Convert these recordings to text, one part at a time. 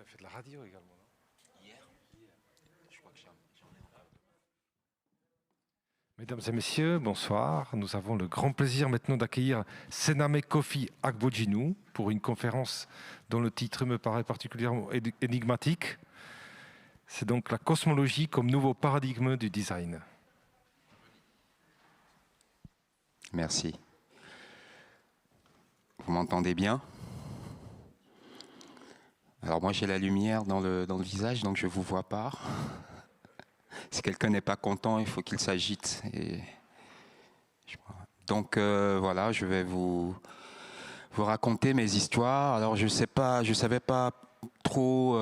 avez fait de la radio également, non? Hier, je crois que j'en ai. Mesdames et messieurs, bonsoir. Nous avons le grand plaisir maintenant d'accueillir Sename Kofi Agbojinou pour une conférence dont le titre me paraît particulièrement énigmatique. C'est donc la cosmologie comme nouveau paradigme du design. Merci. Vous m'entendez bien? Alors moi j'ai la lumière dans le visage, donc je ne vous vois pas. Si quelqu'un n'est pas content, il faut qu'il s'agite. Donc voilà, je vais vous raconter mes histoires. Alors je savais pas trop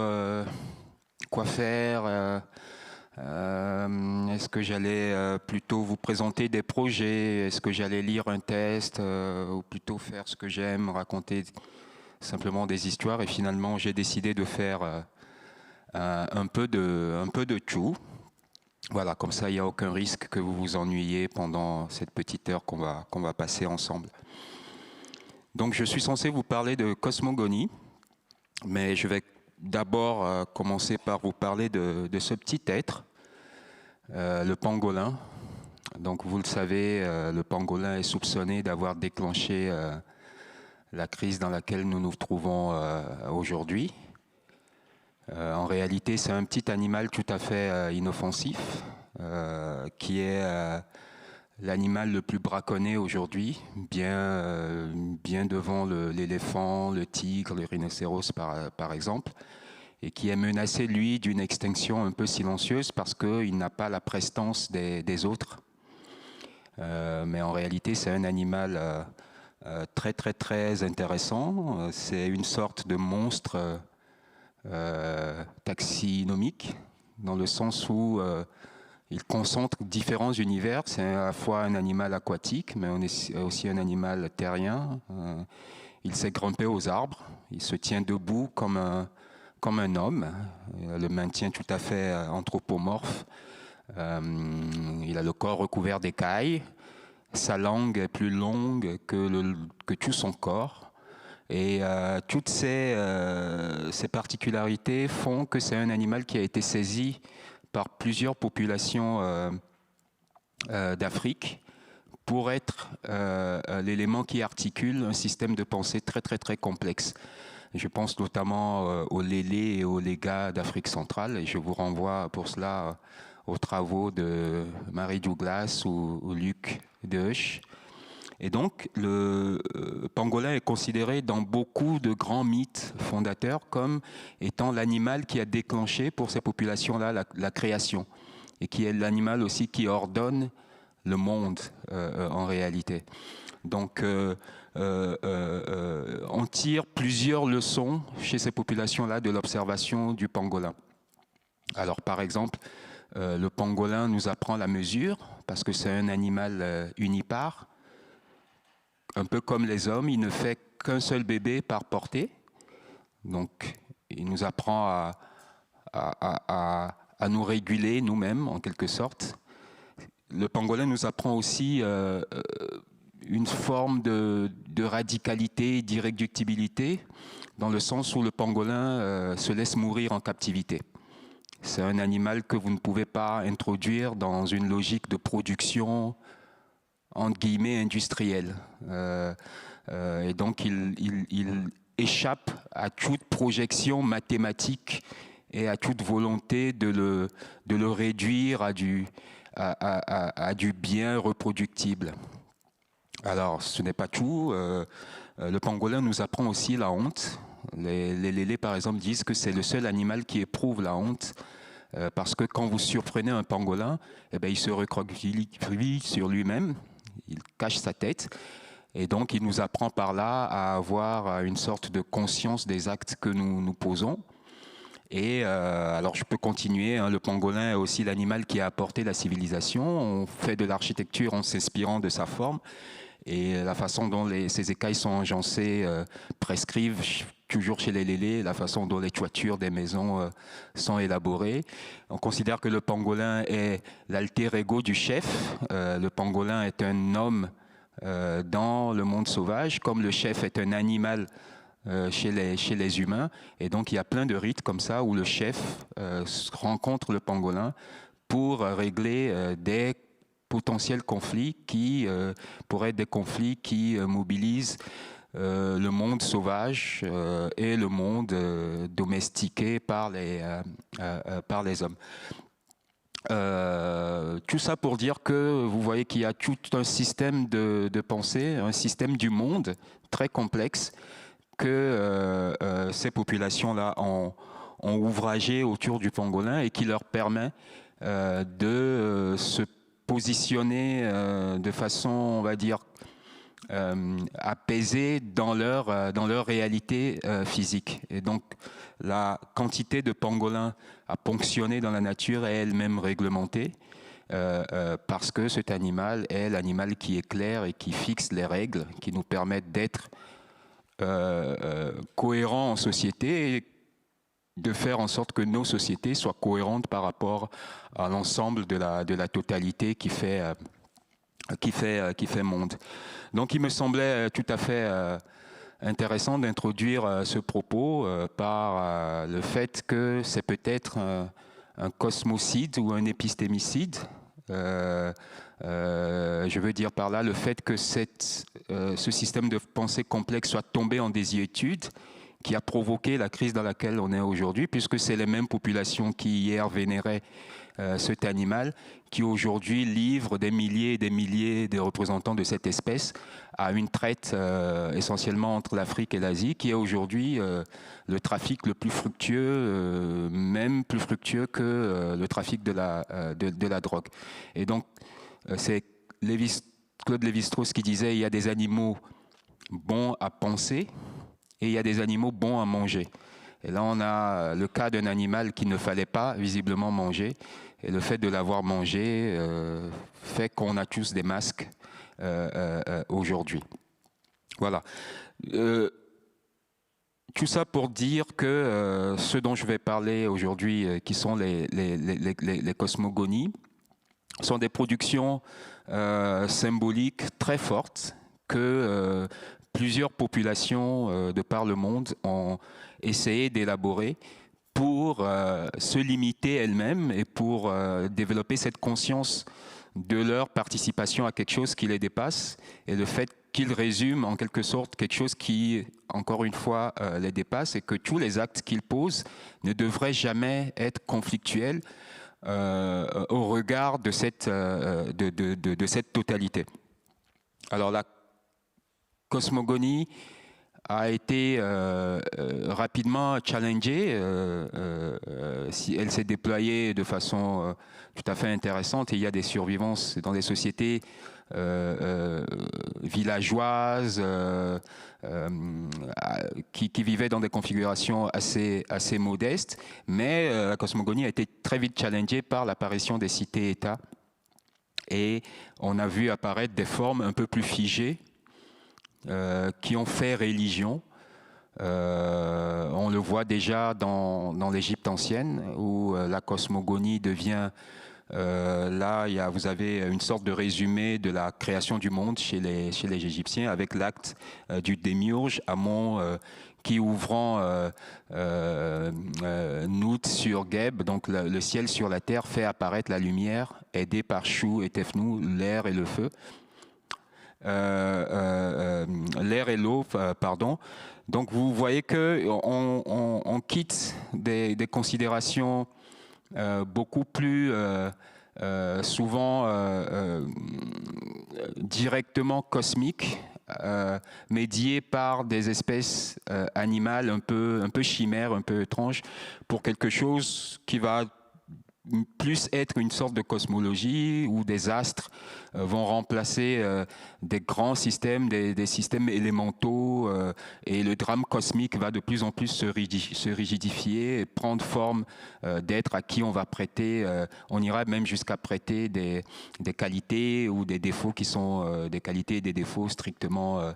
quoi faire. Est-ce que j'allais plutôt vous présenter des projets? Est-ce que j'allais lire un test ou plutôt faire ce que j'aime, raconter simplement des histoires? Et finalement, j'ai décidé de faire un peu de tout. Voilà, comme ça, il n'y a aucun risque que vous vous ennuyiez pendant cette petite heure qu'on va passer ensemble. Donc, je suis censé vous parler de cosmogonie, mais je vais d'abord commencer par vous parler de ce petit être, le pangolin. Donc, vous le savez, le pangolin est soupçonné d'avoir déclenché la crise dans laquelle nous nous trouvons aujourd'hui. En réalité, c'est un petit animal tout à fait inoffensif, qui est l'animal le plus braconné aujourd'hui, bien devant l'éléphant, le tigre, le rhinocéros par exemple, et qui est menacé, lui, d'une extinction un peu silencieuse parce qu'il n'a pas la prestance des autres. Mais en réalité, c'est un animal très très très intéressant. C'est une sorte de monstre taxinomique, dans le sens où il concentre différents univers. C'est à la fois un animal aquatique, mais on est aussi un animal terrien. Il sait grimper aux arbres, il se tient debout comme un homme, le maintien tout à fait anthropomorphe. Il a le corps recouvert d'écailles, sa langue est plus longue que tout son corps. Et toutes ces particularités font que c'est un animal qui a été saisi par plusieurs populations d'Afrique pour être l'élément qui articule un système de pensée très très très complexe. Je pense notamment aux Lélés et aux Légas d'Afrique centrale, et je vous renvoie pour cela aux travaux de Marie Douglas ou Luc Deusch. Et donc, le pangolin est considéré dans beaucoup de grands mythes fondateurs comme étant l'animal qui a déclenché pour ces populations-là la création, et qui est l'animal aussi qui ordonne le monde en réalité. Donc, on tire plusieurs leçons chez ces populations-là de l'observation du pangolin. Alors, par exemple, le pangolin nous apprend la mesure, parce que c'est un animal unipare. Un peu comme les hommes, il ne fait qu'un seul bébé par portée. Donc, il nous apprend à nous réguler nous-mêmes, en quelque sorte. Le pangolin nous apprend aussi une forme de radicalité, d'irréductibilité, dans le sens où le pangolin se laisse mourir en captivité. C'est un animal que vous ne pouvez pas introduire dans une logique de production entre guillemets industrielle. Et donc il échappe à toute projection mathématique et à toute volonté de le réduire à du bien reproductible. Alors ce n'est pas tout. Le pangolin nous apprend aussi la honte. Les Lélés par exemple disent que c'est le seul animal qui éprouve la honte. Parce que quand vous surprenez un pangolin, eh bien, il se recroqueville sur lui-même. Il cache sa tête, et donc il nous apprend par là à avoir une sorte de conscience des actes que nous posons. Et alors je peux continuer, hein, le pangolin est aussi l'animal qui a apporté la civilisation. On fait de l'architecture en s'inspirant de sa forme, et la façon dont ces écailles sont agencées prescrivent toujours chez les Lélés la façon dont les toitures des maisons sont élaborées. On considère que le pangolin est l'alter ego du chef. Le pangolin est un homme dans le monde sauvage, comme le chef est un animal chez les humains. Et donc, il y a plein de rites comme ça où le chef rencontre le pangolin pour régler des potentiels conflits qui pourraient être des conflits qui mobilisent le monde sauvage et le monde domestiqué par les hommes. Tout ça pour dire que vous voyez qu'il y a tout un système de pensée, un système du monde très complexe que ces populations-là ont ouvragé autour du pangolin et qui leur permet de se positionner de façon, on va dire, apaisée dans leur réalité physique. Et donc, la quantité de pangolins à ponctionner dans la nature est elle-même réglementée parce que cet animal est l'animal qui éclaire et qui fixe les règles qui nous permettent d'être cohérents en société et de faire en sorte que nos sociétés soient cohérentes par rapport à l'ensemble de la totalité qui fait monde. Donc il me semblait tout à fait intéressant d'introduire ce propos par le fait que c'est peut-être un cosmocide ou un épistémicide. Je veux dire par là le fait que ce système de pensée complexe soit tombé en désuétude qui a provoqué la crise dans laquelle on est aujourd'hui, puisque c'est les mêmes populations qui hier vénéraient cet animal, qui aujourd'hui livrent des milliers et des milliers de représentants de cette espèce à une traite essentiellement entre l'Afrique et l'Asie, qui est aujourd'hui le trafic le plus fructueux, même plus fructueux que le trafic de la drogue. Et donc, c'est Claude Lévi-Strauss qui disait « il y a des animaux bons à penser et il y a des animaux bons à manger ». Et là, on a le cas d'un animal qu'il ne fallait pas visiblement manger. Et le fait de l'avoir mangé fait qu'on a tous des masques aujourd'hui. Voilà. Tout ça pour dire que ce dont je vais parler aujourd'hui, qui sont les cosmogonies, sont des productions symboliques très fortes que plusieurs populations de par le monde ont essayé d'élaborer pour se limiter elles-mêmes et pour développer cette conscience de leur participation à quelque chose qui les dépasse et le fait qu'ils résument en quelque sorte quelque chose qui, encore une fois, les dépasse et que tous les actes qu'ils posent ne devraient jamais être conflictuels au regard de cette totalité. Alors la cosmogonie a été rapidement challengée. Elle s'est déployée de façon tout à fait intéressante et il y a des survivances dans des sociétés villageoises qui vivaient dans des configurations assez modestes, mais la cosmogonie a été très vite challengée par l'apparition des cités-États et on a vu apparaître des formes un peu plus figées qui ont fait religion. On le voit déjà dans l'Égypte ancienne où la cosmogonie devient là, vous avez une sorte de résumé de la création du monde chez les Égyptiens avec l'acte du démiurge, Amon, qui ouvrant Nout sur Geb, donc le ciel sur la terre, fait apparaître la lumière, aidé par Chou et Tefnou, l'air et le feu. L'air et l'eau, pardon. Donc vous voyez qu'on quitte des considérations beaucoup plus souvent directement cosmiques, médiées par des espèces animales un peu chimères, un peu étranges, pour quelque chose qui va plus être une sorte de cosmologie où des astres vont remplacer des grands systèmes, des systèmes élémentaux et le drame cosmique va de plus en plus se rigidifier et prendre forme d'êtres à qui on va prêter, on ira même jusqu'à prêter des qualités ou des défauts qui sont des qualités et des défauts strictement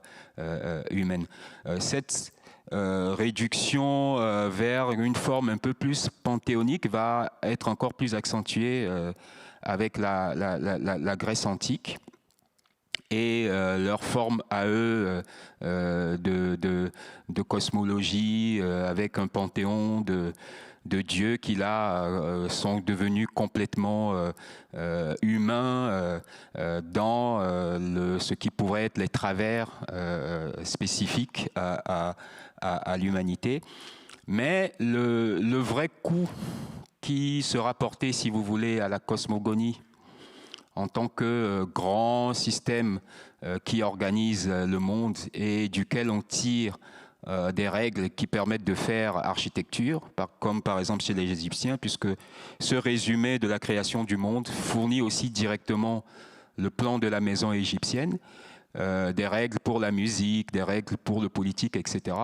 humaines. Cette réduction vers une forme un peu plus panthéonique va être encore plus accentuée avec la Grèce antique et leur forme à eux de cosmologie, avec un panthéon de dieux qui là sont devenus complètement humains dans ce qui pourrait être les travers spécifiques à l'humanité. Mais le vrai coup qui sera porté, si vous voulez, à la cosmogonie en tant que grand système qui organise le monde et duquel on tire des règles qui permettent de faire architecture, comme par exemple chez les Égyptiens, puisque ce résumé de la création du monde fournit aussi directement le plan de la maison égyptienne, des règles pour la musique, des règles pour le politique, etc.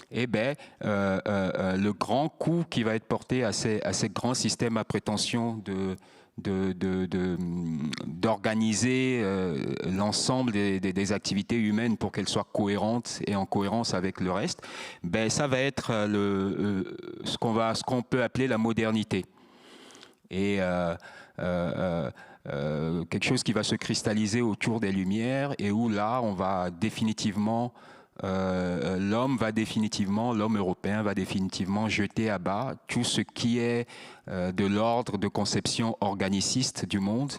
Et bien, le grand coup qui va être porté à ces grands systèmes à prétention d'organiser l'ensemble des activités humaines pour qu'elles soient cohérentes et en cohérence avec le reste, ben ça va être ce qu'on peut appeler la modernité. Et quelque chose qui va se cristalliser autour des Lumières et où là, on va définitivement, l'homme européen va définitivement jeter à bas tout ce qui est de l'ordre de conception organiciste du monde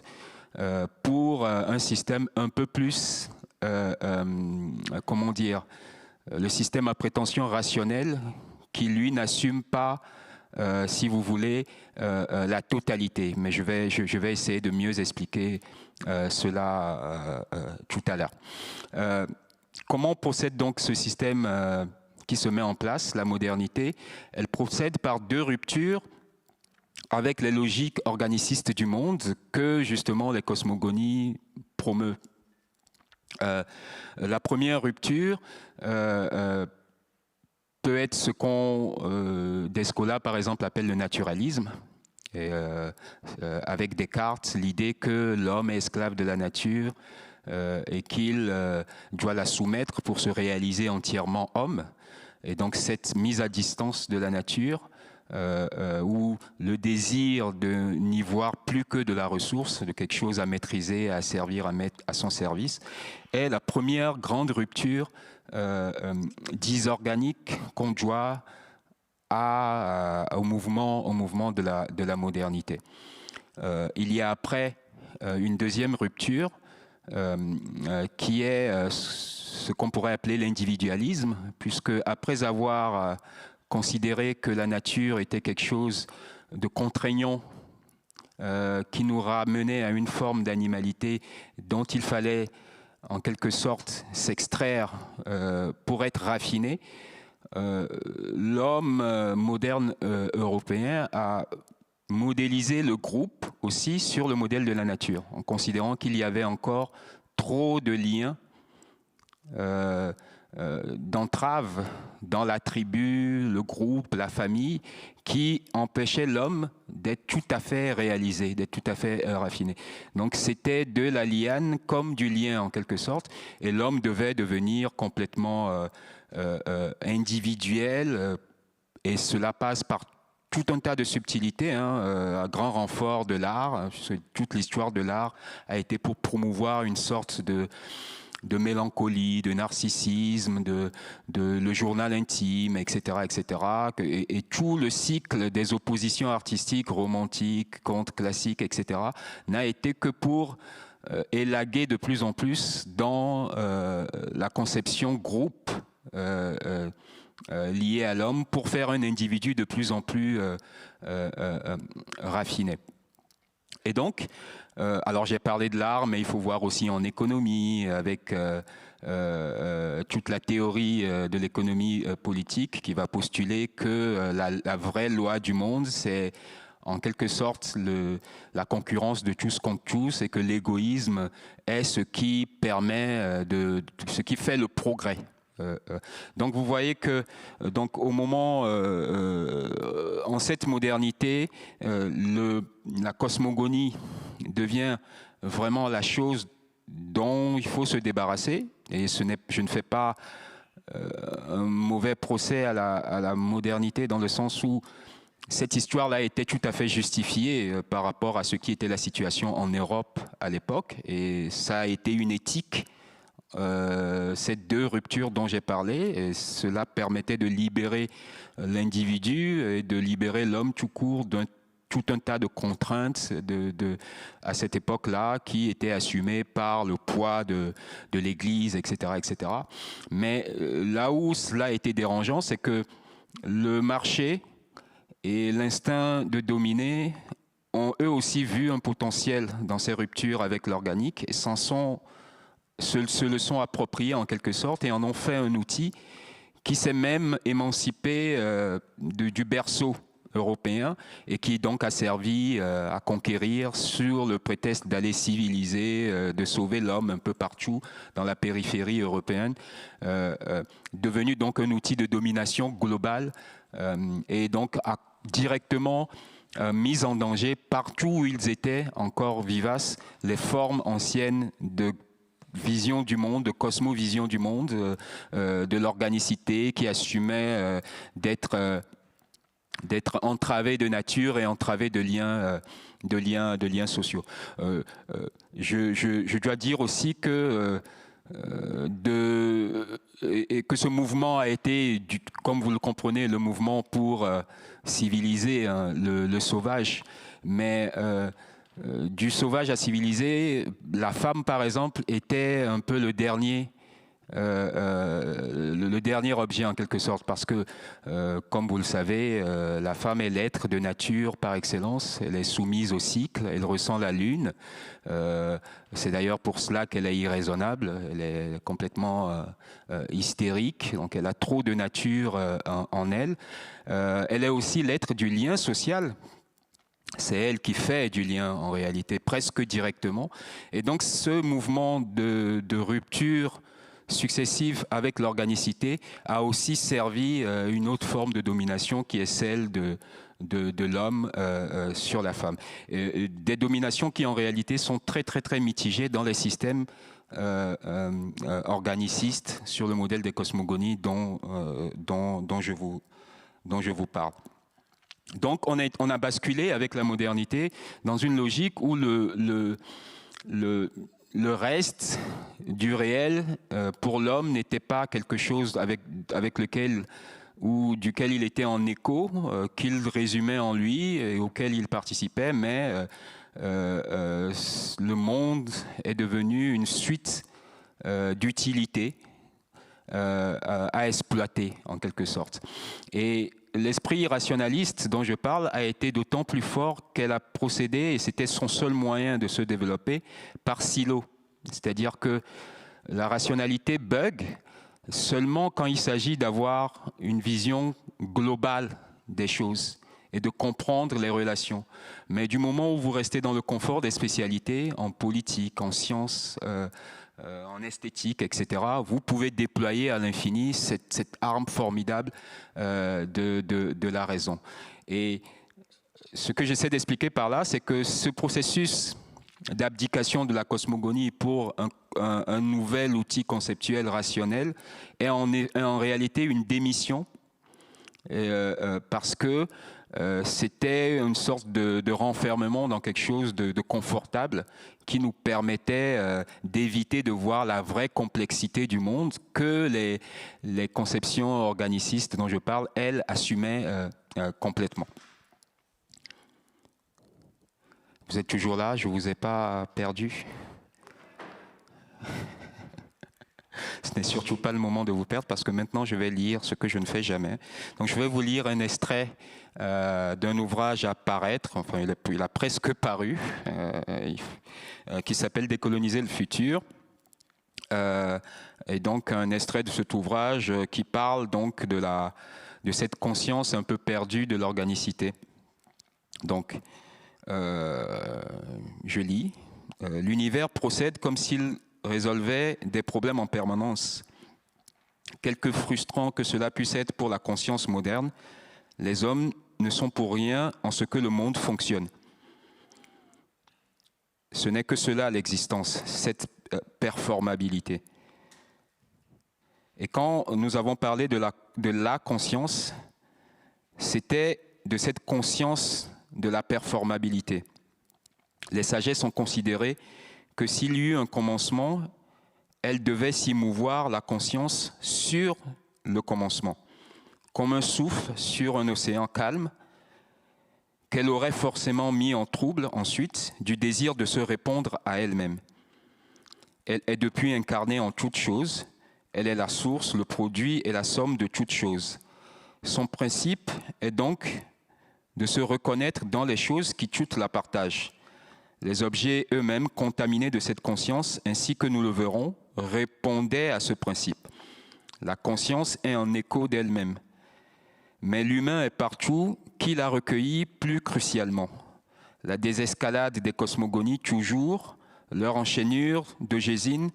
pour un système un peu plus, comment dire, le système à prétention rationnelle qui, lui, n'assume pas si vous voulez, la totalité. Mais je vais essayer de mieux expliquer cela tout à l'heure. Comment procède donc ce système qui se met en place, la modernité? Elle procède par deux ruptures avec les logiques organicistes du monde que, justement, les cosmogonies promeuvent. La première rupture peut être ce qu'on, Descola par exemple, appelle le naturalisme, et, avec Descartes, l'idée que l'homme est esclave de la nature et qu'il doit la soumettre pour se réaliser entièrement homme. Et donc cette mise à distance de la nature, où le désir de n'y voir plus que de la ressource, de quelque chose à maîtriser, à servir, à mettre à son service, est la première grande rupture disorganique qu'on doit au mouvement de la modernité. Il y a après une deuxième rupture qui est ce qu'on pourrait appeler l'individualisme, puisque après avoir considéré que la nature était quelque chose de contraignant qui nous ramenait à une forme d'animalité dont il fallait en quelque sorte s'extraire pour être raffiné, l'homme moderne européen a modélisé le groupe aussi sur le modèle de la nature, en considérant qu'il y avait encore trop de liens d'entraves dans la tribu, le groupe, la famille, qui empêchaient l'homme d'être tout à fait réalisé, d'être tout à fait raffiné. Donc c'était de la liane comme du lien en quelque sorte, et l'homme devait devenir complètement individuel, et cela passe par tout un tas de subtilités, à grand renfort de l'art. Toute l'histoire de l'art a été pour promouvoir une sorte de mélancolie, de narcissisme, de le journal intime, etc., etc. Et tout le cycle des oppositions artistiques, romantiques, contre classiques, etc., n'a été que pour élaguer de plus en plus dans la conception groupe liée à l'homme pour faire un individu de plus en plus raffiné. Et donc, alors j'ai parlé de l'art, mais il faut voir aussi en économie, avec toute la théorie de l'économie politique qui va postuler que la vraie loi du monde, c'est en quelque sorte la concurrence de tous contre tous, et que l'égoïsme est ce qui permet, ce qui fait le progrès. Donc vous voyez que donc au moment en cette modernité, la cosmogonie devient vraiment la chose dont il faut se débarrasser, et je ne fais pas un mauvais procès à la modernité, dans le sens où cette histoire-là était tout à fait justifiée par rapport à ce qui était la situation en Europe à l'époque. Et ça a été une éthique, ces deux ruptures dont j'ai parlé. Et cela permettait de libérer l'individu et de libérer l'homme tout court d'un tout un tas de contraintes à cette époque-là qui étaient assumées par le poids de l'Église, etc., etc. Mais là où cela a été dérangeant, c'est que le marché et l'instinct de dominer ont eux aussi vu un potentiel dans ces ruptures avec l'organique et se le sont appropriés en quelque sorte et en ont fait un outil qui s'est même émancipé du berceau européen et qui donc a servi à conquérir sur le prétexte d'aller civiliser, de sauver l'homme un peu partout dans la périphérie européenne, devenu donc un outil de domination globale et donc a directement mis en danger partout où ils étaient encore vivaces les formes anciennes de vision du monde, de cosmovision du monde, de l'organicité qui assumait d'être entravé de nature et entravé de liens sociaux. Je dois dire aussi que ce mouvement a été, comme vous le comprenez, le mouvement pour civiliser le sauvage, mais du sauvage à civiliser, la femme par exemple était un peu le dernier objet en quelque sorte, parce que, comme vous le savez, la femme est l'être de nature par excellence, elle est soumise au cycle, elle ressent la lune, c'est d'ailleurs pour cela qu'elle est irraisonnable, elle est complètement hystérique, donc elle a trop de nature en elle. Elle est aussi l'être du lien social. C'est elle qui fait du lien en réalité, presque directement. Et donc ce mouvement de rupture successive avec l'organicité a aussi servi une autre forme de domination qui est celle de l'homme sur la femme. Des dominations qui en réalité sont très très très mitigées dans les systèmes organicistes sur le modèle des cosmogonies dont je vous parle. Donc on a basculé avec la modernité dans une logique où le reste du réel pour l'homme n'était pas quelque chose avec lequel ou duquel il était en écho, qu'il résumait en lui et auquel il participait, mais le monde est devenu une suite d'utilités à exploiter en quelque sorte. Et l'esprit rationaliste dont je parle a été d'autant plus fort qu'elle a procédé, et c'était son seul moyen de se développer, par silo. C'est-à-dire que la rationalité bug seulement quand il s'agit d'avoir une vision globale des choses et de comprendre les relations. Mais du moment où vous restez dans le confort des spécialités, en politique, en sciences, en esthétique, etc., vous pouvez déployer à l'infini cette arme formidable de la raison. Et ce que j'essaie d'expliquer par là, c'est que ce processus d'abdication de la cosmogonie pour un nouvel outil conceptuel rationnel est en réalité une démission parce que c'était une sorte de renfermement dans quelque chose de confortable qui nous permettait d'éviter de voir la vraie complexité du monde que les conceptions organicistes dont je parle, elles, assumaient complètement. Vous êtes toujours là, je ne vous ai pas perdu. Ce n'est surtout pas le moment de vous perdre parce que maintenant je vais lire ce que je ne fais jamais. Donc je vais vous lire un extrait d'un ouvrage à paraître, enfin il a presque paru, qui s'appelle « Décoloniser le futur ». Et donc un extrait de cet ouvrage qui parle donc de cette conscience un peu perdue de l'organicité. Donc je lis. L'univers procède comme s'il résolvait des problèmes en permanence. Quelque frustrant que cela puisse être pour la conscience moderne, les hommes ne sont pour rien en ce que le monde fonctionne. Ce n'est que cela l'existence, cette performabilité. Et quand nous avons parlé de la conscience, c'était de cette conscience de la performabilité. Les sagesses ont considéré que s'il y eut un commencement, elles devaient s'y mouvoir la conscience sur le commencement, comme un souffle sur un océan calme, qu'elle aurait forcément mis en trouble ensuite du désir de se répondre à elle-même. Elle est depuis incarnée en toutes choses, elle est la source, le produit et la somme de toutes choses. Son principe est donc de se reconnaître dans les choses qui toutes la partagent. Les objets eux-mêmes contaminés de cette conscience, ainsi que nous le verrons, répondaient à ce principe. La conscience est en écho d'elle-même. Mais l'humain est partout qui l'a recueilli plus crucialement. La désescalade des cosmogonies toujours, leur enchaînure de gésines,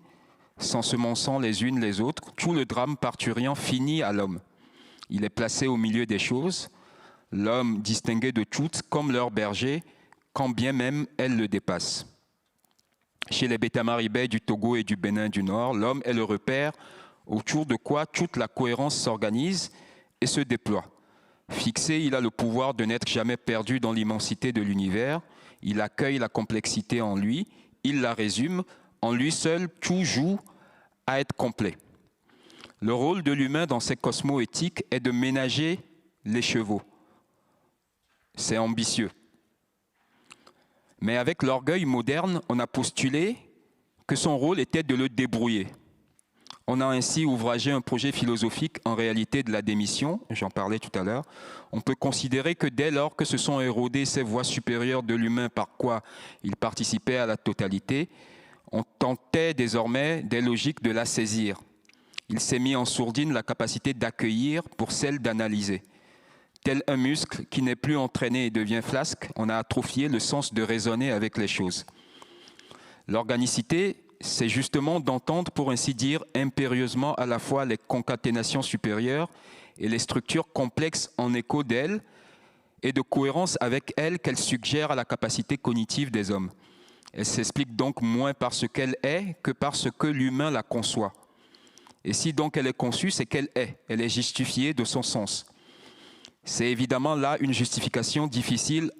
s'ensemençant les unes les autres, tout le drame parturiant finit à l'homme. Il est placé au milieu des choses, l'homme distingué de toutes comme leur berger, quand bien même elles le dépassent. Chez les Beta-Maribais du Togo et du Bénin du Nord, l'homme est le repère autour de quoi toute la cohérence s'organise et se déploie. Fixé, il a le pouvoir de n'être jamais perdu dans l'immensité de l'univers. Il accueille la complexité en lui, il la résume. En lui seul, tout joue à être complet. Le rôle de l'humain dans ces cosmo-éthiques est de ménager les chevaux. C'est ambitieux. Mais avec l'orgueil moderne, on a postulé que son rôle était de le débrouiller. On a ainsi ouvragé un projet philosophique en réalité de la démission, j'en parlais tout à l'heure. On peut considérer que dès lors que se sont érodées ces voies supérieures de l'humain par quoi il participait à la totalité, on tentait désormais des logiques de la saisir. Il s'est mis en sourdine la capacité d'accueillir pour celle d'analyser. Tel un muscle qui n'est plus entraîné et devient flasque, on a atrophié le sens de raisonner avec les choses. L'organicité, c'est justement d'entendre, pour ainsi dire, impérieusement à la fois les concaténations supérieures et les structures complexes en écho d'elles et de cohérence avec elles qu'elles suggèrent à la capacité cognitive des hommes. Elle s'explique donc moins par ce qu'elle est que par ce que l'humain la conçoit. Et si donc elle est conçue, c'est qu'elle est justifiée de son sens. C'est évidemment là une justification difficile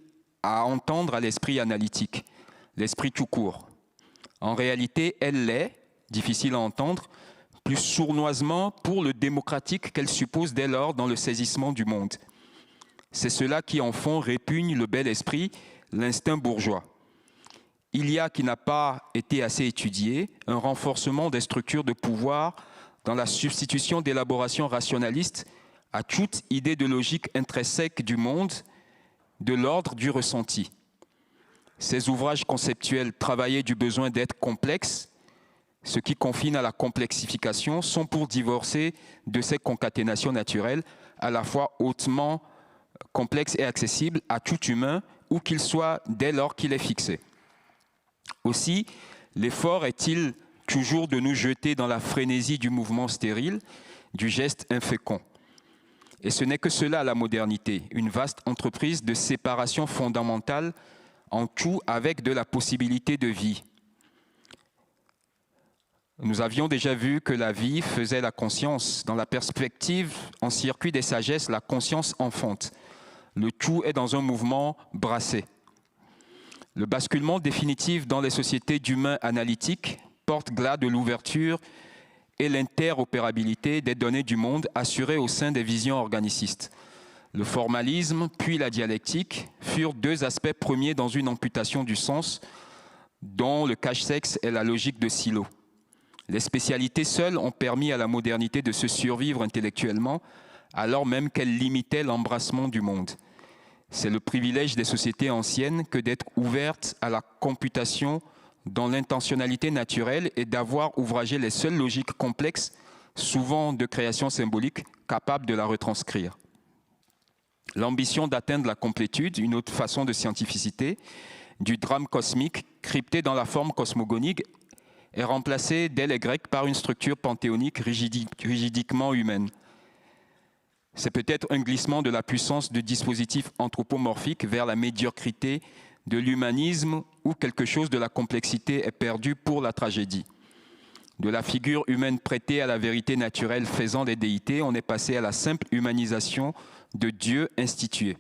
à entendre à l'esprit analytique, l'esprit tout court. En réalité, elle l'est, difficile à entendre, plus sournoisement pour le démocratique qu'elle suppose dès lors dans le saisissement du monde. C'est cela qui en fond répugne le bel esprit, l'instinct bourgeois. Il y a, qui n'a pas été assez étudié, un renforcement des structures de pouvoir dans la substitution d'élaborations rationalistes à toute idée de logique intrinsèque du monde, de l'ordre du ressenti. Ces ouvrages conceptuels travaillés du besoin d'être complexes, ce qui confine à la complexification, sont pour divorcer de ces concaténations naturelles, à la fois hautement complexes et accessibles à tout humain, où qu'il soit dès lors qu'il est fixé. Aussi, l'effort est-il toujours de nous jeter dans la frénésie du mouvement stérile, du geste infécond. Et ce n'est que cela la modernité, une vaste entreprise de séparation fondamentale en tout avec de la possibilité de vie. Nous avions déjà vu que la vie faisait la conscience. Dans la perspective, en circuit des sagesses, la conscience enfante. Le tout est dans un mouvement brassé. Le basculement définitif dans les sociétés d'humains analytiques porte glas de l'ouverture et l'interopérabilité des données du monde assurées au sein des visions organicistes. Le formalisme, puis la dialectique, furent deux aspects premiers dans une amputation du sens dont le cache-sexe est la logique de silo. Les spécialités seules ont permis à la modernité de se survivre intellectuellement, alors même qu'elle limitait l'embrassement du monde. C'est le privilège des sociétés anciennes que d'être ouvertes à la computation dans l'intentionnalité naturelle et d'avoir ouvragé les seules logiques complexes, souvent de création symbolique, capables de la retranscrire. L'ambition d'atteindre la complétude, une autre façon de scientificité, du drame cosmique crypté dans la forme cosmogonique, est remplacée dès les Grecs par une structure panthéonique rigidiquement humaine. C'est peut-être un glissement de la puissance de dispositifs anthropomorphiques vers la médiocrité de l'humanisme où quelque chose de la complexité est perdu pour la tragédie. De la figure humaine prêtée à la vérité naturelle faisant des déités, on est passé à la simple humanisation de Dieu institué.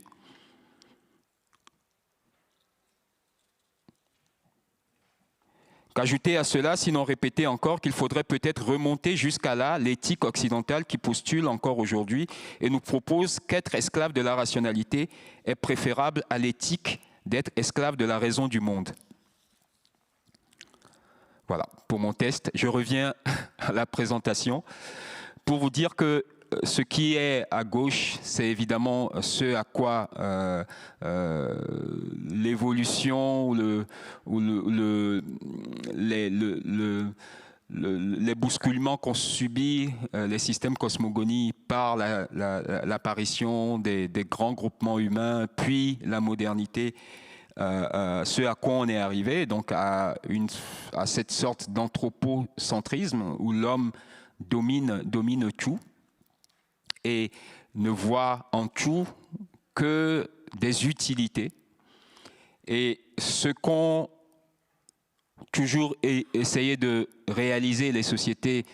Qu'ajouter à cela, sinon répéter encore qu'il faudrait peut-être remonter jusqu'à là l'éthique occidentale qui postule encore aujourd'hui et nous propose qu'être esclave de la rationalité est préférable à l'éthique d'être esclave de la raison du monde. Voilà, pour mon test, je reviens à la présentation pour vous dire que ce qui est à gauche, c'est évidemment ce à quoi l'évolution ou les bousculements qu'ont subis les systèmes cosmogonies par l'apparition des grands groupements humains, puis la modernité, ce à quoi on est arrivé, donc à cette sorte d'anthropocentrisme où l'homme domine tout et ne voit en tout que des utilités. Et ce qu'ont toujours essayé de réaliser les sociétés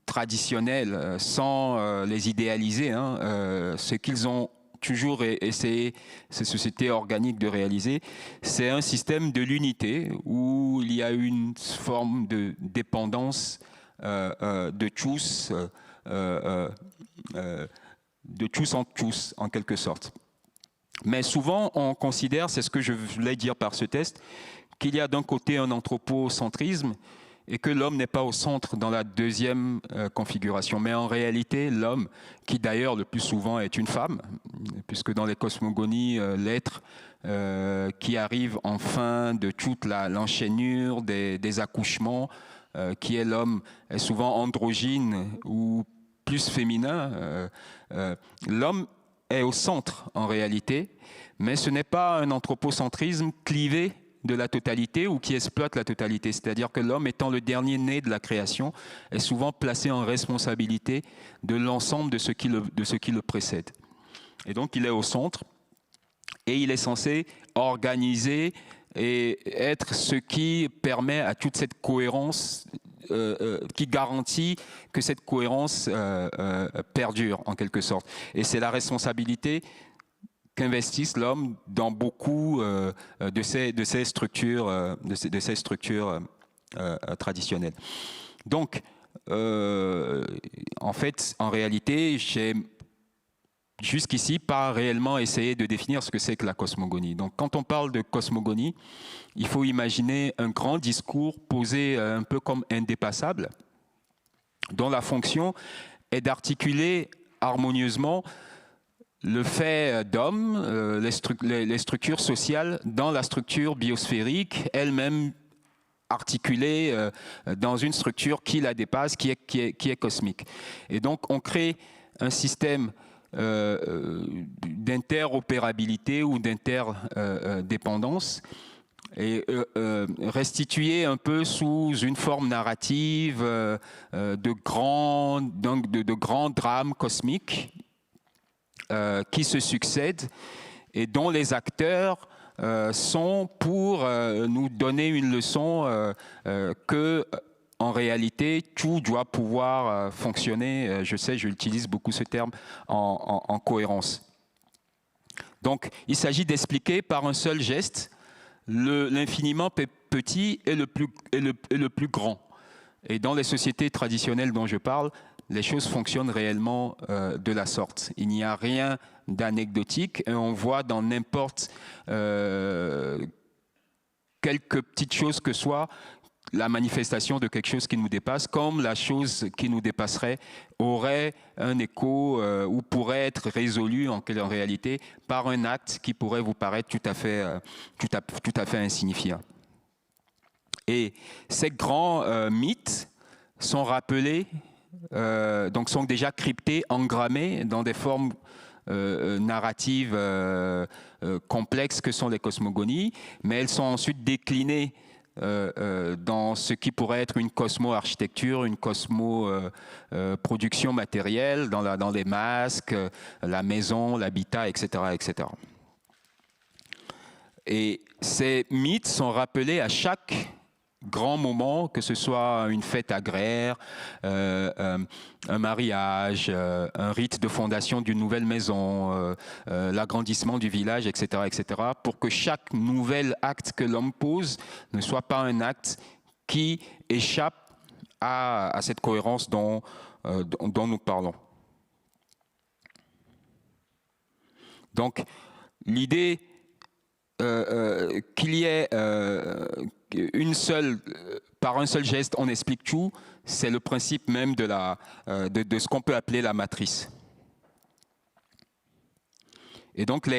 traditionnelles, sans les idéaliser, ce qu'ils ont toujours essayé, ces sociétés organiques, de réaliser, c'est un système de l'unité où il y a une forme de dépendance de tous en tous, en quelque sorte. Mais souvent, on considère, c'est ce que je voulais dire par ce test, qu'il y a d'un côté un anthropocentrisme et que l'homme n'est pas au centre dans la deuxième configuration. Mais en réalité, l'homme, qui d'ailleurs le plus souvent est une femme, puisque dans les cosmogonies, l'être qui arrive en fin de toute l'enchaînure des accouchements, qui est l'homme, est souvent androgyne ou plus féminin. L'homme est au centre en réalité, mais ce n'est pas un anthropocentrisme clivé de la totalité ou qui exploite la totalité. C'est-à-dire que l'homme, étant le dernier né de la création, est souvent placé en responsabilité de l'ensemble de ce qui le précède. Et donc il est au centre et il est censé organiser et être ce qui permet à toute cette cohérence, qui garantit que cette cohérence perdure en quelque sorte. Et c'est la responsabilité qu'investisse l'homme dans beaucoup de ces structures, traditionnelles. Donc, en fait, en réalité, j'ai jusqu'ici pas réellement essayé de définir ce que c'est que la cosmogonie. Donc, quand on parle de cosmogonie, il faut imaginer un grand discours posé un peu comme indépassable, dont la fonction est d'articuler harmonieusement le fait d'homme, les structures sociales dans la structure biosphérique, elle-même articulée dans une structure qui la dépasse, qui est cosmique. Et donc on crée un système d'interopérabilité ou d'interdépendance et restitué un peu sous une forme narrative de grands drames cosmiques qui se succèdent et dont les acteurs sont pour nous donner une leçon que, en réalité, tout doit pouvoir fonctionner, je sais, j'utilise beaucoup ce terme, en cohérence. Donc, il s'agit d'expliquer par un seul geste l'infiniment petit et le plus grand. Et dans les sociétés traditionnelles dont je parle, les choses fonctionnent réellement de la sorte. Il n'y a rien d'anecdotique et on voit dans n'importe quelques petites choses que soit la manifestation de quelque chose qui nous dépasse, comme la chose qui nous dépasserait aurait un écho ou pourrait être résolue en réalité par un acte qui pourrait vous paraître tout à fait insignifiant. Et ces grands mythes sont rappelés, donc sont déjà cryptés, engrammés dans des formes narratives complexes que sont les cosmogonies, mais elles sont ensuite déclinées dans ce qui pourrait être une cosmo-architecture, une cosmo-production matérielle, dans les masques, la maison, l'habitat, etc., etc. Et ces mythes sont rappelés à chaque grand moment, que ce soit une fête agraire, un mariage, un rite de fondation d'une nouvelle maison, l'agrandissement du village, etc., etc., pour que chaque nouvel acte que l'homme pose ne soit pas un acte qui échappent à cette cohérence dont nous parlons. Donc, l'idée qu'il y ait par un seul geste, on explique tout, c'est le principe même de ce qu'on peut appeler la matrice. Et donc,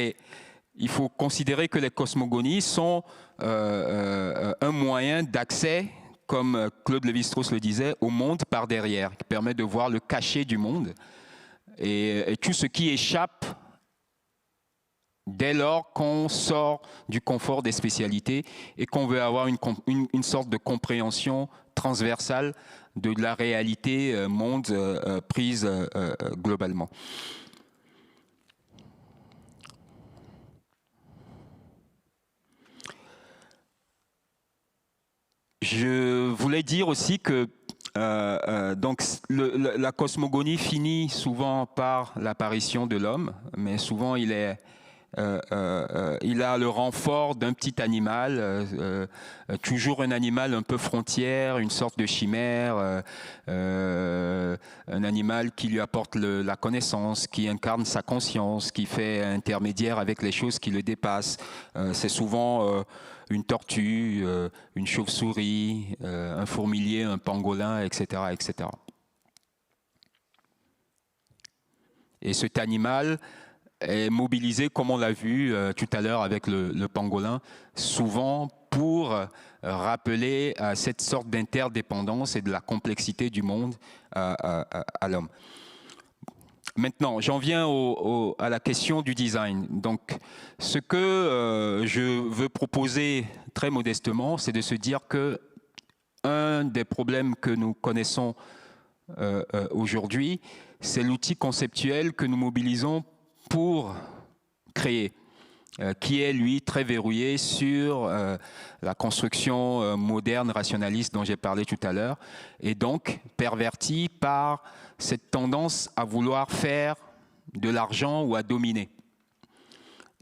il faut considérer que les cosmogonies sont un moyen d'accès, comme Claude Lévi-Strauss le disait, au monde par derrière, qui permet de voir le cachet du monde et tout ce qui échappe dès lors qu'on sort du confort des spécialités et qu'on veut avoir une sorte de compréhension transversale de la réalité monde prise globalement. Je voulais dire aussi que donc la cosmogonie finit souvent par l'apparition de l'homme, mais souvent il a le renfort d'un petit animal, toujours un animal un peu frontière, une sorte de chimère, un animal qui lui apporte la connaissance, qui incarne sa conscience, qui fait intermédiaire avec les choses qui le dépassent. C'est souvent une tortue, une chauve-souris, un fourmilier, un pangolin, etc., etc. Et cet animal est mobilisé, comme on l'a vu tout à l'heure avec le pangolin, souvent pour rappeler cette sorte d'interdépendance et de la complexité du monde à l'homme. Maintenant, j'en viens à la question du design. Donc, ce que je veux proposer très modestement, c'est de se dire que un des problèmes que nous connaissons aujourd'hui, c'est l'outil conceptuel que nous mobilisons pour créer, qui est, lui, très verrouillé sur la construction moderne, rationaliste dont j'ai parlé tout à l'heure, et donc perverti par cette tendance à vouloir faire de l'argent ou à dominer.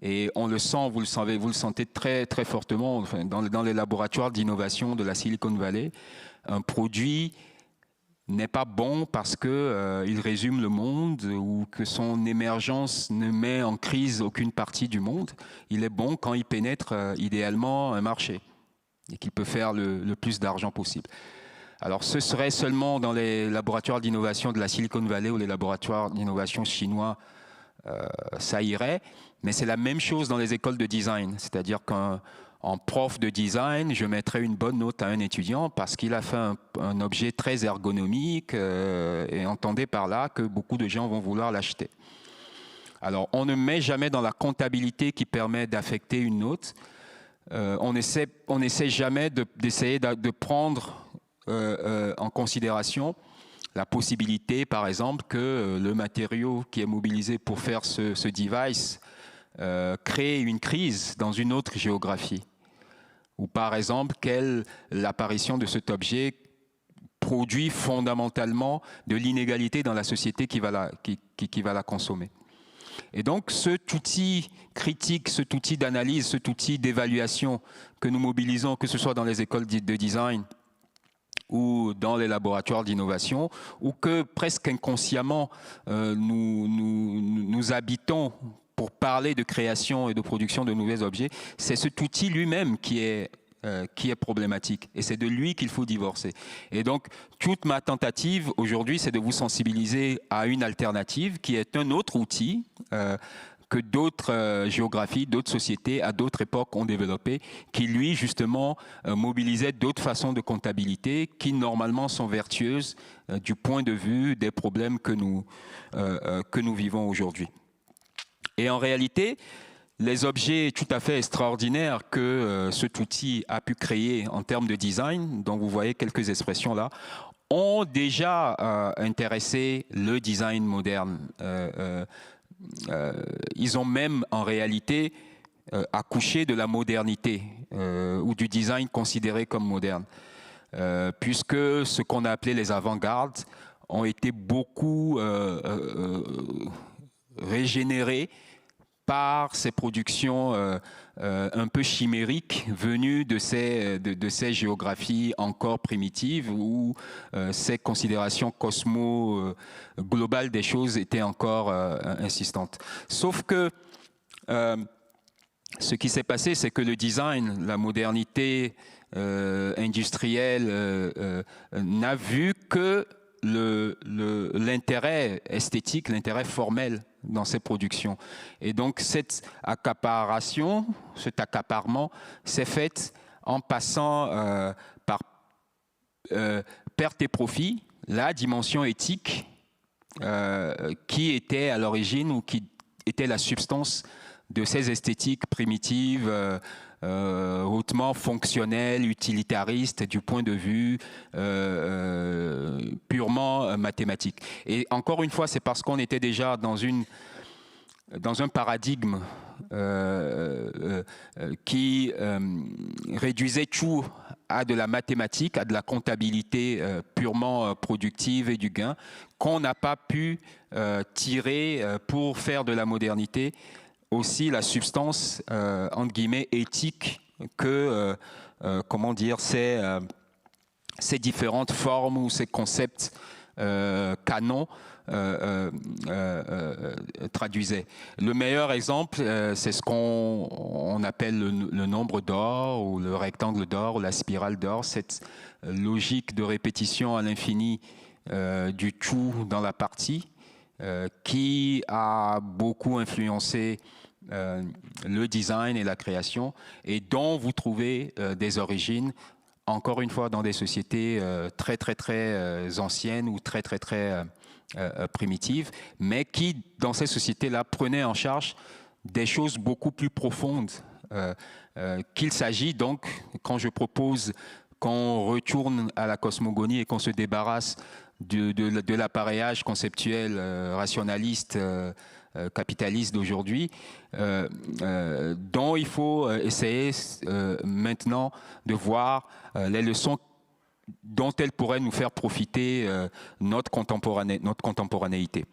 Et on le sent, vous le sentez très, très fortement enfin, dans les laboratoires d'innovation de la Silicon Valley. Un produit n'est pas bon parce qu'il résume le monde ou que son émergence ne met en crise aucune partie du monde. Il est bon quand il pénètre idéalement un marché et qu'il peut faire le plus d'argent possible. Alors ce serait seulement dans les laboratoires d'innovation de la Silicon Valley ou les laboratoires d'innovation chinois, ça irait, mais c'est la même chose dans les écoles de design, c'est-à-dire qu'en prof de design, je mettrais une bonne note à un étudiant parce qu'il a fait un objet très ergonomique et entendez par là que beaucoup de gens vont vouloir l'acheter. Alors on ne met jamais dans la comptabilité qui permet d'affecter une note, on n'essaie jamais d'essayer de prendre en considération la possibilité, par exemple, que le matériau qui est mobilisé pour faire ce device crée une crise dans une autre géographie. Ou par exemple, l'apparition de cet objet produit fondamentalement de l'inégalité dans la société qui va la consommer. Et donc cet outil critique, cet outil d'analyse, cet outil d'évaluation que nous mobilisons, que ce soit dans les écoles de design ou dans les laboratoires d'innovation, ou que presque inconsciemment nous habitons pour parler de création et de production de nouveaux objets, c'est cet outil lui-même qui est problématique. Et c'est de lui qu'il faut divorcer. Et donc, toute ma tentative aujourd'hui, c'est de vous sensibiliser à une alternative qui est un autre outil que d'autres géographies, d'autres sociétés, à d'autres époques ont développé, qui lui, justement, mobilisait d'autres façons de comptabilité qui, normalement, sont vertueuses du point de vue des problèmes que nous vivons aujourd'hui. Et en réalité, les objets tout à fait extraordinaires que cet outil a pu créer en termes de design, dont vous voyez quelques expressions là, ont déjà intéressé le design moderne. Ils ont même en réalité accouché de la modernité ou du design considéré comme moderne, puisque ce qu'on a appelé les avant-gardes ont été beaucoup régénérés par ces productions un peu chimériques venues de ces géographies encore primitives où ces considérations globales des choses étaient encore insistantes. Sauf que ce qui s'est passé, c'est que le design, la modernité industrielle n'a vu que l'intérêt esthétique, l'intérêt formel dans ces productions. Et donc cet accaparement s'est fait en passant par perte et profit, la dimension éthique qui était à l'origine ou qui était la substance de ces esthétiques primitives, hautement fonctionnelles, utilitaristes du point de vue purement mathématique. Et encore une fois, c'est parce qu'on était déjà dans un paradigme qui réduisait tout à de la mathématique, à de la comptabilité purement productive et du gain, qu'on n'a pas pu tirer pour faire de la modernité aussi la substance, entre guillemets, éthique que, comment dire, ces différentes formes ou ces concepts canons traduisaient. Le meilleur exemple, c'est ce qu'on appelle le nombre d'or ou le rectangle d'or ou la spirale d'or, cette logique de répétition à l'infini du tout dans la partie qui a beaucoup influencé le design et la création et dont vous trouvez des origines encore une fois dans des sociétés très anciennes ou très primitives, mais qui dans ces sociétés-là prenaient en charge des choses beaucoup plus profondes qu'il s'agit donc, quand je propose qu'on retourne à la cosmogonie et qu'on se débarrasse de l'appareillage conceptuel rationaliste capitaliste d'aujourd'hui, dont il faut essayer maintenant de voir les leçons dont elles pourraient nous faire profiter notre contemporanéité.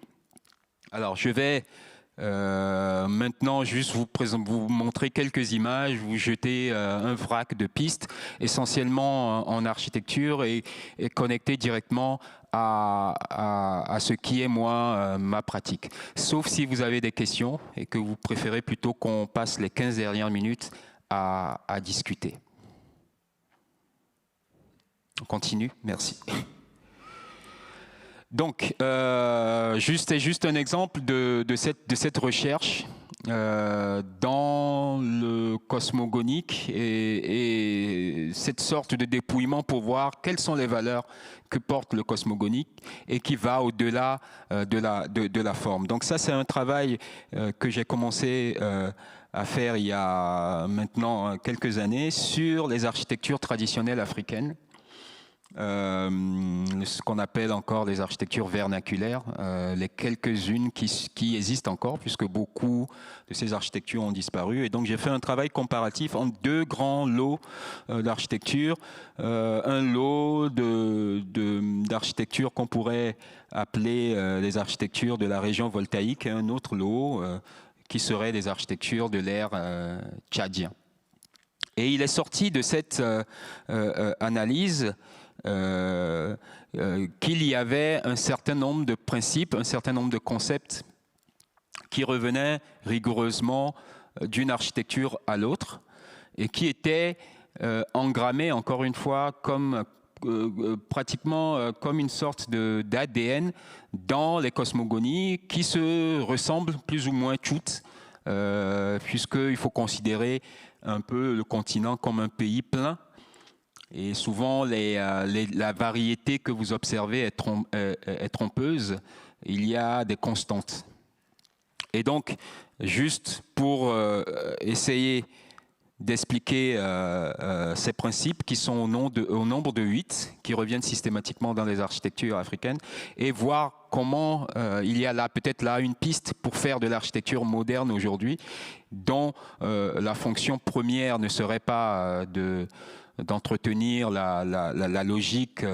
Alors, je vais maintenant juste vous montrer quelques images, vous jeter un vrac de pistes, essentiellement en architecture et connecté directement à ce qui est, moi, ma pratique. Sauf si vous avez des questions et que vous préférez plutôt qu'on passe les 15 dernières minutes à discuter. On continue, merci. Donc, juste un exemple de cette recherche dans le cosmogonique et cette sorte de dépouillement pour voir quelles sont les valeurs que porte le cosmogonique et qui va au-delà de la forme. Donc ça, c'est un travail que j'ai commencé à faire il y a maintenant quelques années sur les architectures traditionnelles africaines. Ce qu'on appelle encore les architectures vernaculaires, les quelques-unes qui existent encore, puisque beaucoup de ces architectures ont disparu. Et donc j'ai fait un travail comparatif entre deux grands lots d'architecture. Un lot d'architecture qu'on pourrait appeler les architectures de la région voltaïque, et un autre lot qui serait les architectures de l'ère tchadien. Et il est sorti de cette analyse qu'il y avait un certain nombre de principes, un certain nombre de concepts qui revenaient rigoureusement d'une architecture à l'autre et qui étaient engrammés, encore une fois, comme pratiquement comme une sorte d'ADN dans les cosmogonies qui se ressemblent plus ou moins toutes, puisqu'il faut considérer un peu le continent comme un pays plein. Et souvent, la variété que vous observez est trompeuse. Il y a des constantes. Et donc, juste pour essayer d'expliquer ces principes qui sont au nombre de 8, qui reviennent systématiquement dans les architectures africaines, et voir comment il y a là peut-être là une piste pour faire de l'architecture moderne aujourd'hui, dont la fonction première ne serait pas d'entretenir la logique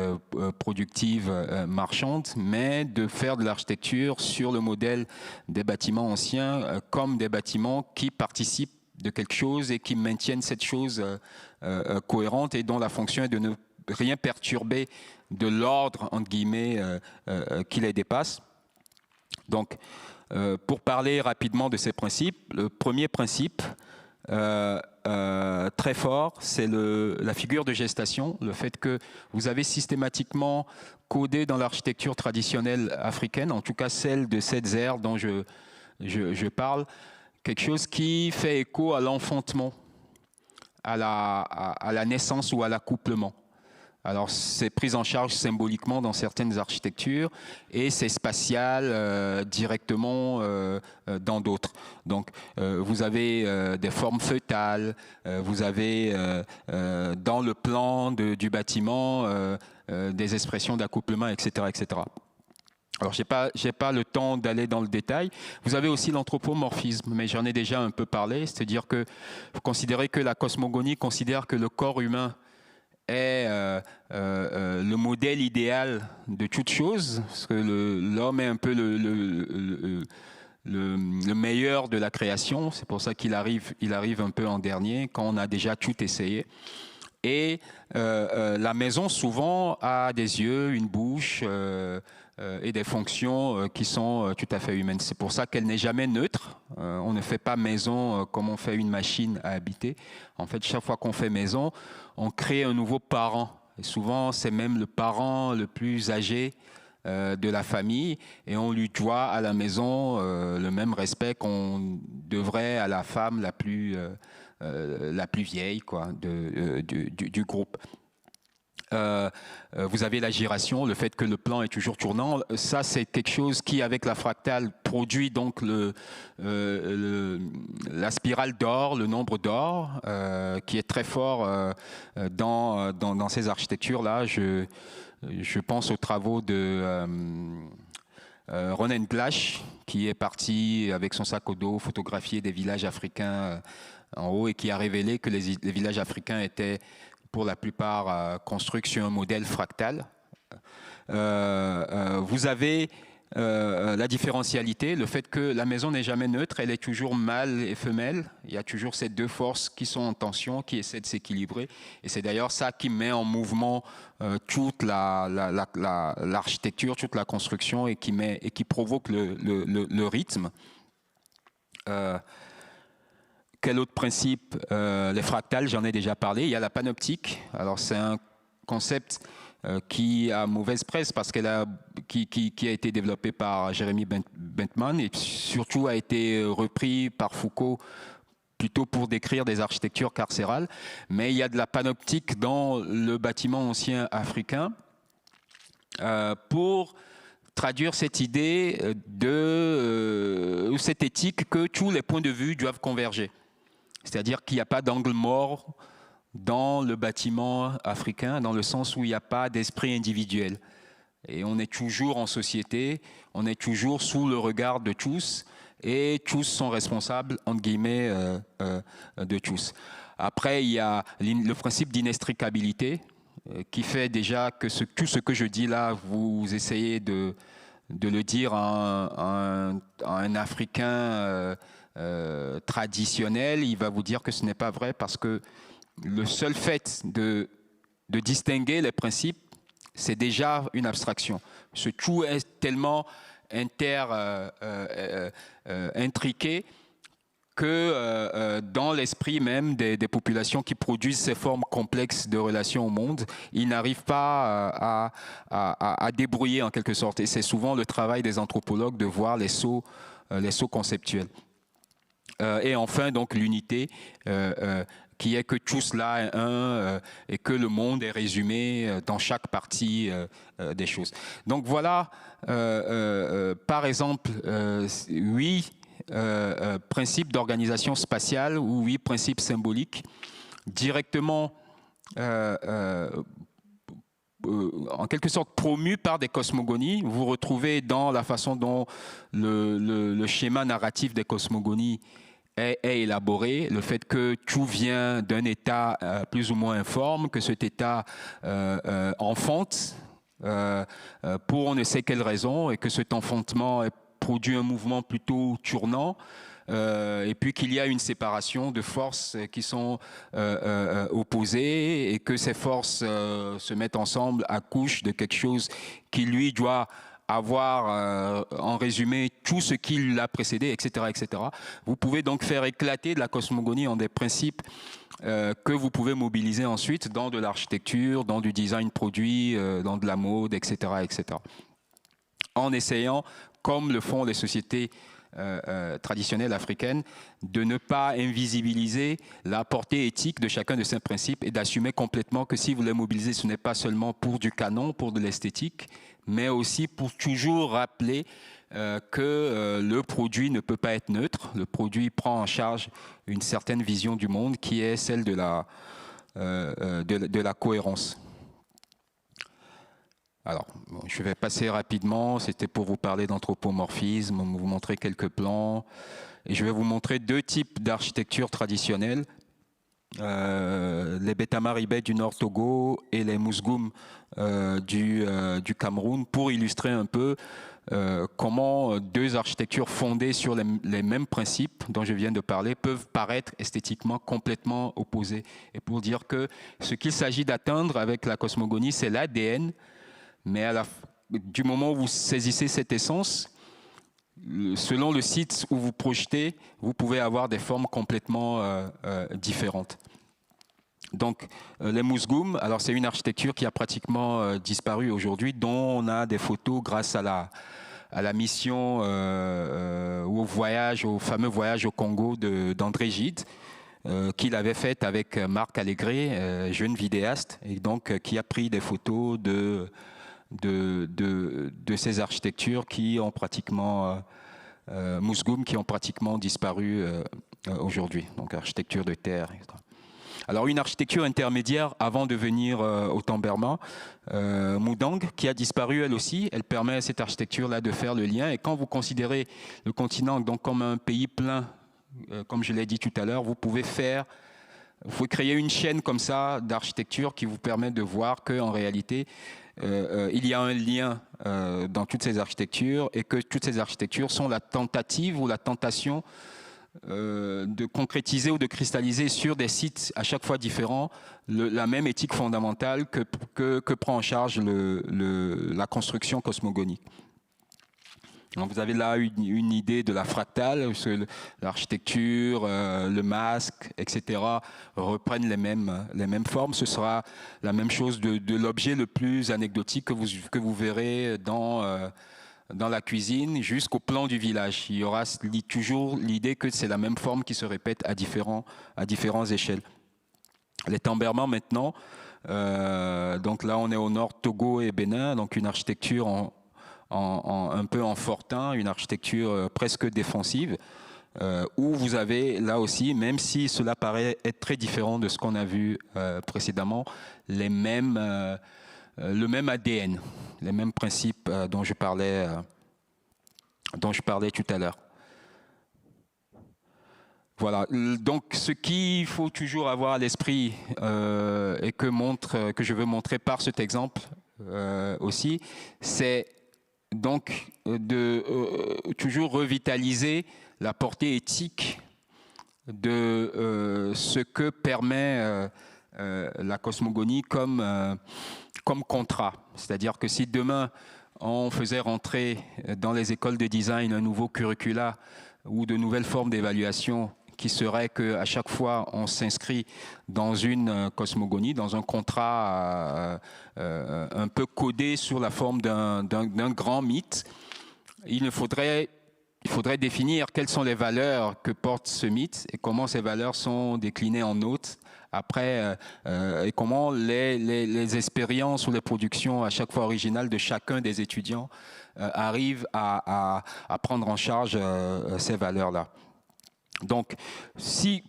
productive marchande, mais de faire de l'architecture sur le modèle des bâtiments anciens comme des bâtiments qui participent de quelque chose et qui maintiennent cette chose cohérente et dont la fonction est de ne rien perturber de l'ordre, entre guillemets, qui les dépasse. Donc, pour parler rapidement de ces principes, le premier principe, très fort, c'est la figure de gestation, le fait que vous avez systématiquement codé dans l'architecture traditionnelle africaine, en tout cas celle de cette ère dont je parle, quelque chose qui fait écho à l'enfantement, à la naissance ou à l'accouplement. Alors, c'est pris en charge symboliquement dans certaines architectures et c'est spatial directement dans d'autres. Donc, vous avez des formes fœtales, vous avez dans le plan du bâtiment des expressions d'accouplement, etc., etc. Alors, j'ai pas le temps d'aller dans le détail. Vous avez aussi l'anthropomorphisme, mais j'en ai déjà un peu parlé, c'est-à-dire que vous considérez que la cosmogonie considère que le corps humain est le modèle idéal de toute chose, parce que l'homme est un peu le meilleur de la création, c'est pour ça qu'il arrive un peu en dernier, quand on a déjà tout essayé. Et la maison, souvent, a des yeux, une bouche et des fonctions qui sont tout à fait humaines. C'est pour ça qu'elle n'est jamais neutre. On ne fait pas maison comme on fait une machine à habiter. En fait, chaque fois qu'on fait maison, on crée un nouveau parent. Et souvent, c'est même le parent le plus âgé de la famille, et on lui doit à la maison le même respect qu'on devrait à la femme la plus vieille, quoi, du groupe. Vous avez la gyration, le fait que le plan est toujours tournant. Ça, c'est quelque chose qui, avec la fractale, produit donc la spirale d'or, le nombre d'or, qui est très fort dans ces architectures-là. Je pense aux travaux de Ronen Glash, qui est parti avec son sac au dos photographier des villages africains en haut et qui a révélé que les villages africains étaient pour la plupart construits sur un modèle fractal. Vous avez la différentialité, le fait que la maison n'est jamais neutre, elle est toujours mâle et femelle. Il y a toujours ces deux forces qui sont en tension, qui essaient de s'équilibrer. Et c'est d'ailleurs ça qui met en mouvement toute l'architecture, toute la construction et qui provoque le rythme. Quel autre principe? Les fractales, j'en ai déjà parlé. Il y a la panoptique. Alors, c'est un concept qui a mauvaise presse parce qui a été développé par Jeremy Bentman et surtout a été repris par Foucault plutôt pour décrire des architectures carcérales. Mais il y a de la panoptique dans le bâtiment ancien africain pour traduire cette idée ou cette éthique que tous les points de vue doivent converger. C'est-à-dire qu'il n'y a pas d'angle mort dans le bâtiment africain, dans le sens où il n'y a pas d'esprit individuel. Et on est toujours en société, on est toujours sous le regard de tous, et tous sont responsables, entre guillemets, de tous. Après, il y a le principe d'inextricabilité, qui fait déjà que tout ce que je dis là, vous essayez de le dire à un Africain traditionnel, il va vous dire que ce n'est pas vrai parce que le seul fait de distinguer les principes, c'est déjà une abstraction. Ce tout est tellement intriqué que dans l'esprit même des populations qui produisent ces formes complexes de relations au monde, ils n'arrivent pas à débrouiller en quelque sorte. Et c'est souvent le travail des anthropologues de voir les sauts conceptuels. Et enfin, donc, l'unité, qui est que tout cela est un et que le monde est résumé dans chaque partie des choses. Donc voilà, par exemple, oui, principes d'organisation spatiale ou 8 principes symboliques directement en quelque sorte promus par des cosmogonies. Vous retrouvez dans la façon dont le schéma narratif des cosmogonies est élaboré, le fait que tout vient d'un état plus ou moins informe, que cet état enfante pour on ne sait quelle raison, et que cet enfantement produit un mouvement plutôt tournant, et puis qu'il y a une séparation de forces qui sont opposées, et que ces forces se mettent ensemble, accouchent de quelque chose qui lui doit avoir en résumé tout ce qui l'a précédé, etc., etc. Vous pouvez donc faire éclater de la cosmogonie en des principes que vous pouvez mobiliser ensuite dans de l'architecture, dans du design produit, dans de la mode, etc., etc. En essayant, comme le font les sociétés traditionnelles africaines, de ne pas invisibiliser la portée éthique de chacun de ces principes et d'assumer complètement que si vous les mobilisez, ce n'est pas seulement pour du canon, pour de l'esthétique, mais aussi pour toujours rappeler que le produit ne peut pas être neutre. Le produit prend en charge une certaine vision du monde qui est celle de la cohérence. Alors, je vais passer rapidement, c'était pour vous parler d'anthropomorphisme, vous montrer quelques plans, et je vais vous montrer 2 types d'architecture traditionnelle, les Beta-Maribé du Nord Togo et les Mousgoum du Cameroun, pour illustrer un peu comment 2 architectures fondées sur les mêmes principes dont je viens de parler peuvent paraître esthétiquement complètement opposées. Et pour dire que ce qu'il s'agit d'atteindre avec la cosmogonie, c'est l'ADN, mais du moment où vous saisissez cette essence, selon le site où vous projetez, vous pouvez avoir des formes complètement différentes. Donc, les Mousgoum, alors c'est une architecture qui a pratiquement disparu aujourd'hui, dont on a des photos grâce à la mission au fameux voyage au Congo d'André Gide, qu'il avait fait avec Marc Allégret, jeune vidéaste, et donc qui a pris des photos de ces architectures qui ont pratiquement Mousgoum, qui ont pratiquement disparu aujourd'hui, donc architecture de terre, etc. Alors une architecture intermédiaire avant de venir au Tamberma, Moudang, qui a disparu elle aussi, elle permet à cette architecture-là de faire le lien, et quand vous considérez le continent donc comme un pays plein, comme je l'ai dit tout à l'heure, vous pouvez créer une chaîne comme ça d'architecture qui vous permet de voir qu'en réalité, il y a un lien dans toutes ces architectures, et que toutes ces architectures sont la tentative ou la tentation de concrétiser ou de cristalliser sur des sites à chaque fois différents la même éthique fondamentale que prend en charge la construction cosmogonique. Donc vous avez là une idée de la fractale, l'architecture, le masque, etc. reprennent les mêmes formes. Ce sera la même chose de l'objet le plus anecdotique que vous verrez dans la cuisine jusqu'au plan du village. Il y aura toujours l'idée que c'est la même forme qui se répète à différentes échelles. Les Tamberma maintenant, donc là on est au nord Togo et Bénin, donc une architecture un peu en fortin, une architecture presque défensive, où vous avez là aussi, même si cela paraît être très différent de ce qu'on a vu précédemment, le même ADN, les mêmes principes dont je parlais tout à l'heure. Voilà, donc ce qu'il faut toujours avoir à l'esprit et que je veux montrer par cet exemple aussi, c'est donc de toujours revitaliser la portée éthique de ce que permet la cosmogonie comme contrat. C'est-à-dire que si demain on faisait rentrer dans les écoles de design un nouveau curricula ou de nouvelles formes d'évaluation qui serait qu'à chaque fois on s'inscrit dans une cosmogonie, dans un contrat un peu codé sur la forme d'un grand mythe, il faudrait définir quelles sont les valeurs que porte ce mythe et comment ces valeurs sont déclinées en notes Après, et comment les expériences ou les productions à chaque fois originales de chacun des étudiants arrivent à prendre en charge ces valeurs-là. Donc,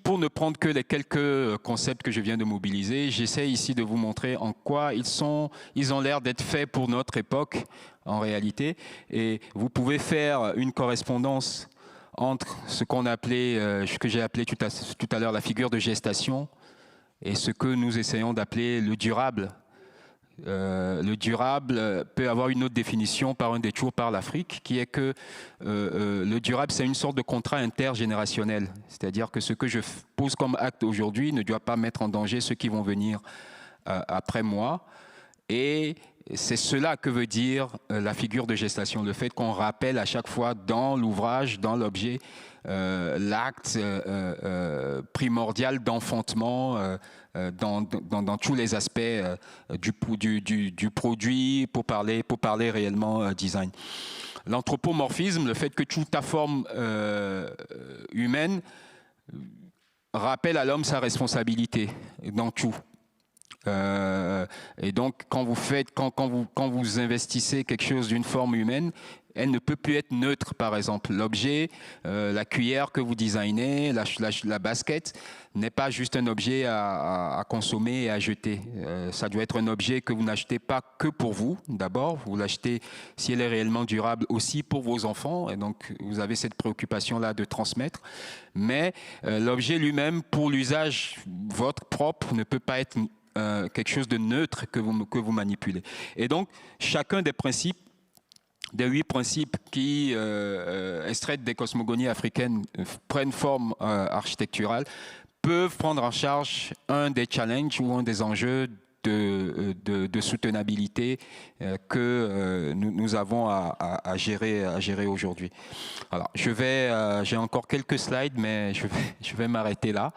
pour ne prendre que les quelques concepts que je viens de mobiliser, j'essaie ici de vous montrer en quoi ils ont l'air d'être faits pour notre époque, en réalité. Et vous pouvez faire une correspondance entre ce ce que j'ai appelé tout à l'heure la figure de gestation et ce que nous essayons d'appeler le durable. Le durable peut avoir une autre définition par un détour par l'Afrique, qui est que le durable, c'est une sorte de contrat intergénérationnel. C'est-à-dire que ce que je pose comme acte aujourd'hui ne doit pas mettre en danger ceux qui vont venir après moi. Et c'est cela que veut dire la figure de gestation, le fait qu'on rappelle à chaque fois dans l'ouvrage, dans l'objet, l'acte primordial d'enfantement dans tous les aspects du produit pour parler réellement design. L'anthropomorphisme, le fait que toute ta forme humaine rappelle à l'homme sa responsabilité dans tout. Et donc, quand vous investissez quelque chose d'une forme humaine, elle ne peut plus être neutre, par exemple. L'objet, la cuillère que vous designez, la basket, n'est pas juste un objet à consommer et à jeter. Ça doit être un objet que vous n'achetez pas que pour vous, d'abord. Vous l'achetez, si elle est réellement durable, aussi pour vos enfants. Et donc, vous avez cette préoccupation-là de transmettre. Mais l'objet lui-même, pour l'usage votre propre, ne peut pas être quelque chose de neutre que vous manipulez. Et donc, chacun des principes, des 8 principes qui, extraits des cosmogonies africaines, prennent forme architecturale, peuvent prendre en charge un des challenges ou un des enjeux de soutenabilité que nous avons à gérer aujourd'hui. Alors, j'ai encore quelques slides, mais je vais m'arrêter là.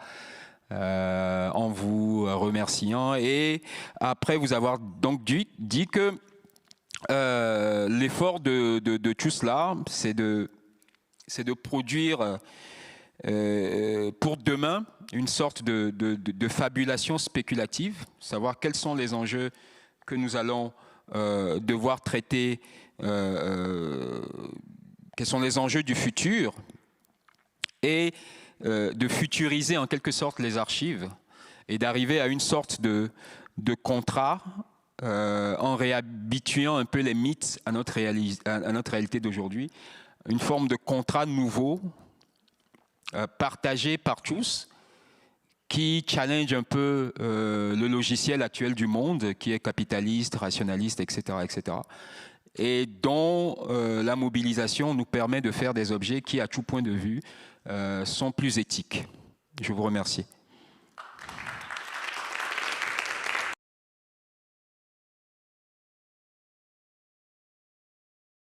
En vous remerciant et après vous avoir donc dit que l'effort de tout cela, c'est de produire pour demain une sorte de fabulation spéculative, savoir quels sont les enjeux que nous allons devoir traiter, quels sont les enjeux du futur, et de futuriser en quelque sorte les archives et d'arriver à une sorte de contrat en réhabituant un peu les mythes à notre réalité d'aujourd'hui, une forme de contrat nouveau partagé par tous qui challenge un peu le logiciel actuel du monde qui est capitaliste, rationaliste, etc., etc., et dont la mobilisation nous permet de faire des objets qui, à tout point de vue, sont plus éthiques. Je vous remercie.